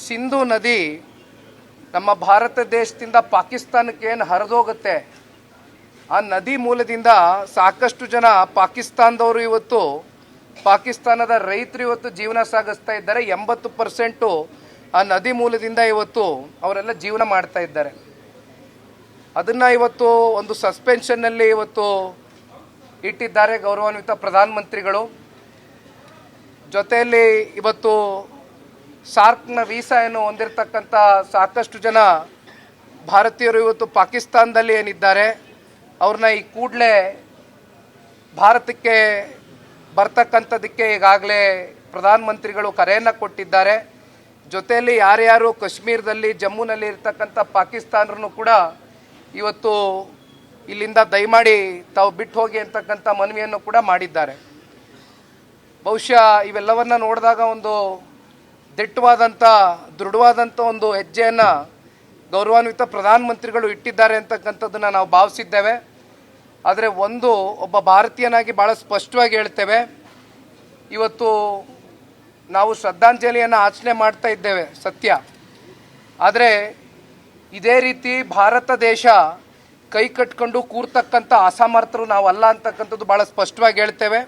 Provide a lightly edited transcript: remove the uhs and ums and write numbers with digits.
ಸಿಂಧು ನದಿ ನಮ್ಮ ಭಾರತ ದೇಶದಿಂದ ಪಾಕಿಸ್ತಾನಕ್ಕೆ ಏನು ಹರಿದೋಗುತ್ತೆ, ಆ ನದಿ ಮೂಲದಿಂದ ಸಾಕಷ್ಟು ಜನ ಪಾಕಿಸ್ತಾನದವರು ಇವತ್ತು, ಪಾಕಿಸ್ತಾನದ ರೈತರು ಇವತ್ತು ಜೀವನ ಸಾಗಿಸ್ತಾ ಇದ್ದಾರೆ. 80% ಆ ನದಿ ಮೂಲದಿಂದ ಇವತ್ತು ಅವರೆಲ್ಲ ಜೀವನ ಮಾಡ್ತಾ ಇದ್ದಾರೆ. ಅದನ್ನು ಇವತ್ತು ಒಂದು ಸಸ್ಪೆನ್ಷನ್ನಲ್ಲಿ ಇವತ್ತು ಇಟ್ಟಿದ್ದಾರೆ ಗೌರವಾನ್ವಿತ ಪ್ರಧಾನಮಂತ್ರಿಗಳು. ಜೊತೆಯಲ್ಲಿ ಇವತ್ತು ಸಾರ್ಕ್ನ ವೀಸಾಯನ್ನು ಹೊಂದಿರತಕ್ಕಂಥ ಸಾಕಷ್ಟು ಜನ ಭಾರತೀಯರು ಇವತ್ತು ಪಾಕಿಸ್ತಾನದಲ್ಲಿ ಏನಿದ್ದಾರೆ ಅವ್ರನ್ನ ಈ ಕೂಡಲೇ ಭಾರತಕ್ಕೆ ಬರ್ತಕ್ಕಂಥದ್ದಕ್ಕೆ ಈಗಾಗಲೇ ಪ್ರಧಾನಮಂತ್ರಿಗಳು ಕರೆಯನ್ನು ಕೊಟ್ಟಿದ್ದಾರೆ. ಜೊತೆಯಲ್ಲಿ ಯಾರ್ಯಾರು ಕಾಶ್ಮೀರದಲ್ಲಿ ಜಮ್ಮುನಲ್ಲಿ ಇರ್ತಕ್ಕಂಥ ಪಾಕಿಸ್ತಾನರನ್ನು ಕೂಡ ಇವತ್ತು ಇಲ್ಲಿಂದ ದಯಮಾಡಿ ತಾವು ಬಿಟ್ಟು ಹೋಗಿ ಅಂತಕ್ಕಂಥ ಮನವಿಯನ್ನು ಕೂಡ ಮಾಡಿದ್ದಾರೆ. ಬಹುಶಃ ಇವೆಲ್ಲವನ್ನು ನೋಡಿದಾಗ ಒಂದು ದಿಟ್ಟವಾದಂಥ ದೃಢವಾದಂಥ ಒಂದು ಹೆಜ್ಜೆಯನ್ನು ಗೌರವಾನ್ವಿತ ಪ್ರಧಾನಮಂತ್ರಿಗಳು ಇಟ್ಟಿದ್ದಾರೆ ಅಂತಕ್ಕಂಥದ್ದನ್ನು ನಾವು ಭಾವಿಸಿದ್ದೇವೆ. ಆದರೆ ಒಬ್ಬ ಭಾರತೀಯನಾಗಿ ಭಾಳ ಸ್ಪಷ್ಟವಾಗಿ ಹೇಳ್ತೇವೆ, ಇವತ್ತು ನಾವು ಶ್ರದ್ಧಾಂಜಲಿಯನ್ನು ಆಚರಣೆ ಮಾಡ್ತಾ ಇದ್ದೇವೆ ಸತ್ಯ, ಆದರೆ ಇದೇ ರೀತಿ ಭಾರತ ದೇಶ ಕೈ ಕಟ್ಕೊಂಡು ಕೂರ್ತಕ್ಕಂಥ ಅಸಮರ್ಥರು ನಾವಲ್ಲ ಅಂತಕ್ಕಂಥದ್ದು ಭಾಳ ಸ್ಪಷ್ಟವಾಗಿ ಹೇಳ್ತೇವೆ.